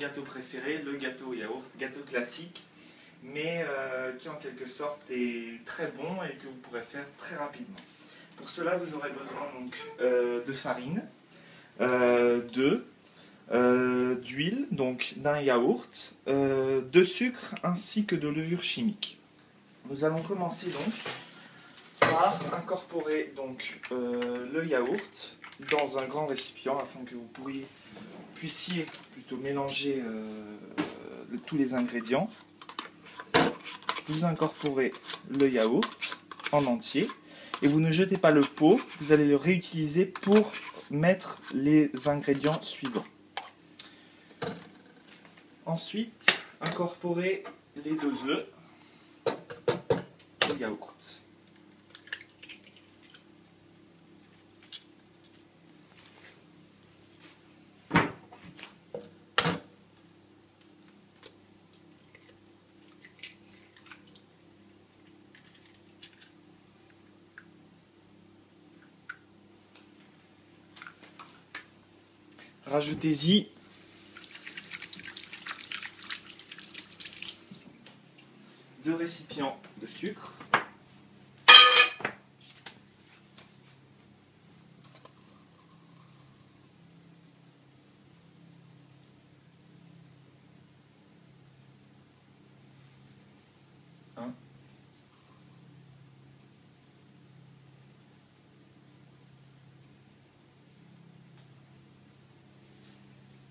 gâteau préféré, le gâteau au yaourt, gâteau classique, mais qui en quelque sorte est très bon et que vous pourrez faire très rapidement. Pour cela, vous aurez besoin donc, de farine, d'œufs, d'huile, donc d'un yaourt, de sucre ainsi que de levure chimique. Nous allons commencer donc par incorporer donc, le yaourt dans un grand récipient afin que vous puissiez plutôt mélanger tous les ingrédients. Vous incorporez le yaourt en entier et vous ne jetez pas le pot, vous allez le réutiliser pour mettre les ingrédients suivants. Ensuite, incorporez les 2 œufs au yaourt. Rajoutez-y 2 récipients de sucre.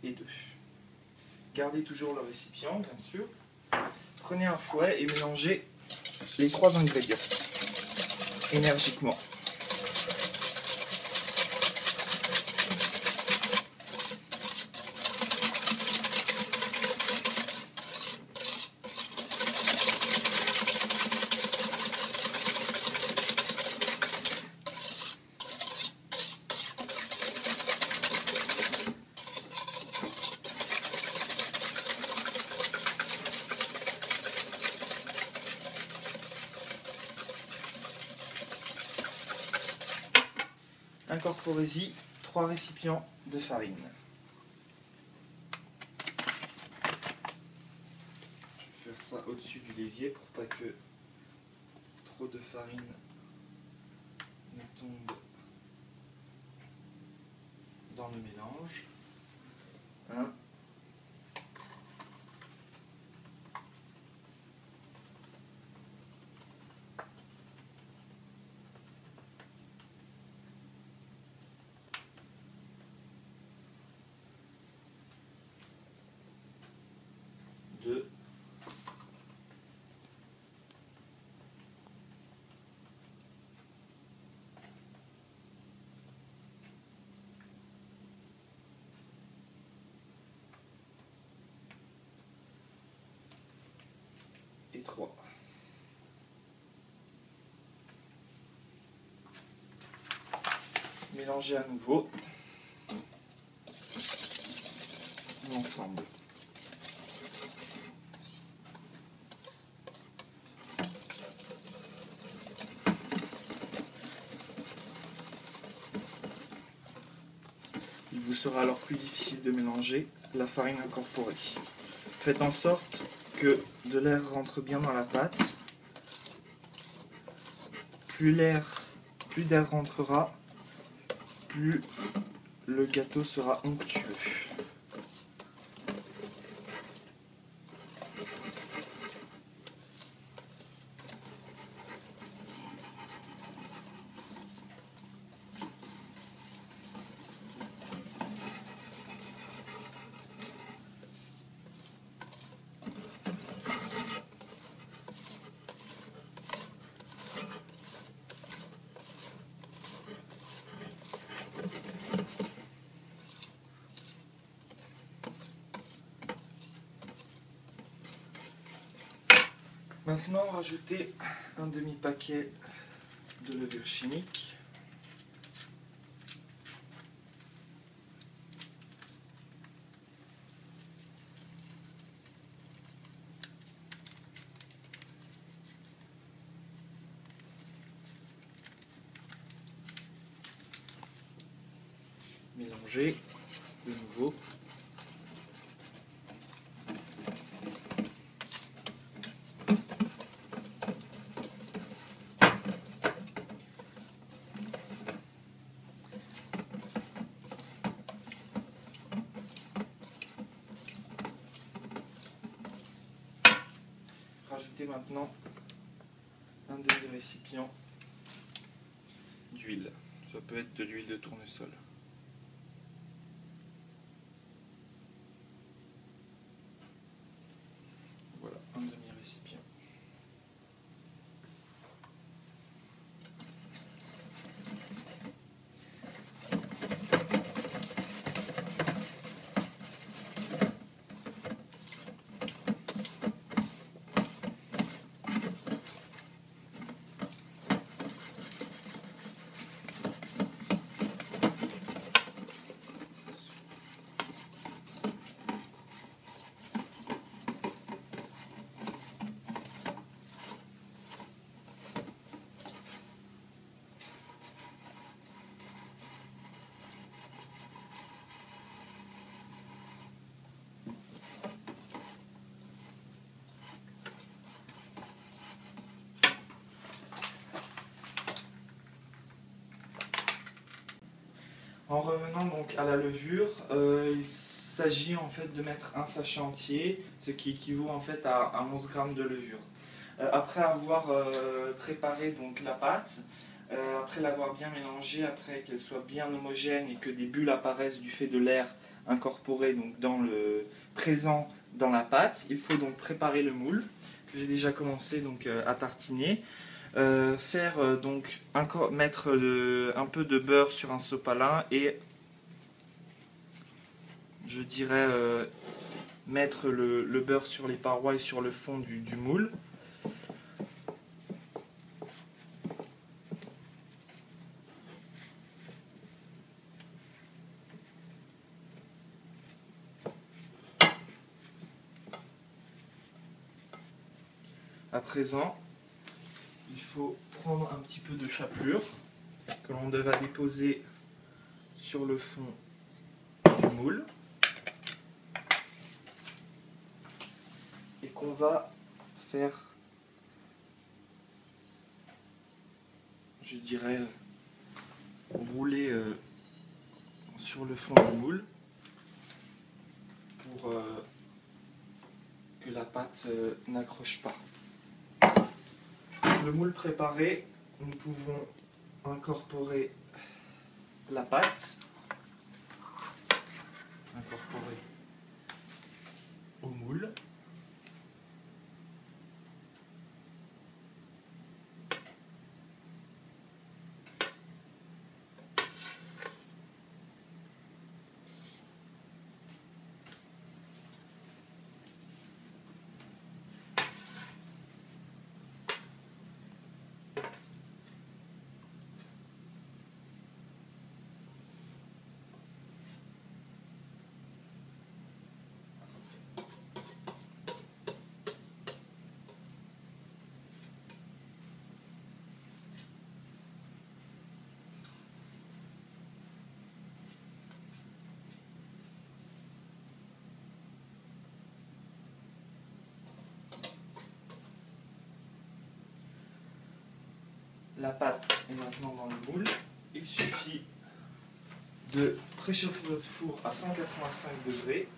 Et 2. Gardez toujours le récipient, bien sûr. Prenez un fouet et mélangez les 3 ingrédients énergiquement. Incorporez-y 3 récipients de farine. Je vais faire ça au-dessus du l'évier pour pas que trop de farine ne tombe dans le mélange. 1. 2. 3. Mélangez à nouveau l'ensemble. Il vous sera alors plus difficile de mélanger la farine incorporée. Faites en sorte que de l'air rentre bien dans la pâte. Plus d'air rentrera, plus le gâteau sera onctueux. Maintenant, rajoutez un demi-paquet de levure chimique. Mélangez de nouveau. rajouter maintenant un demi-récipient d'huile. Ça peut être de l'huile de tournesol. Voilà, un demi-récipient. En revenant donc à la levure, il s'agit en fait de mettre un sachet entier, ce qui équivaut en fait à 11 grammes de levure. Après avoir préparé donc la pâte, après l'avoir bien mélangée, après qu'elle soit bien homogène et que des bulles apparaissent du fait de l'air incorporé donc présent dans la pâte, il faut donc préparer le moule que j'ai déjà commencé donc à tartiner. Mettre un peu de beurre sur un sopalin et je dirais mettre le beurre sur les parois et sur le fond du moule. À présent, il faut prendre un petit peu de chapelure que l'on va déposer sur le fond du moule et qu'on va faire, je dirais, rouler sur le fond du moule pour que la pâte n'accroche pas. Le moule préparé, nous pouvons incorporer la pâte, incorporer au moule. La pâte est maintenant dans le moule. Il suffit de préchauffer votre four à 185 degrés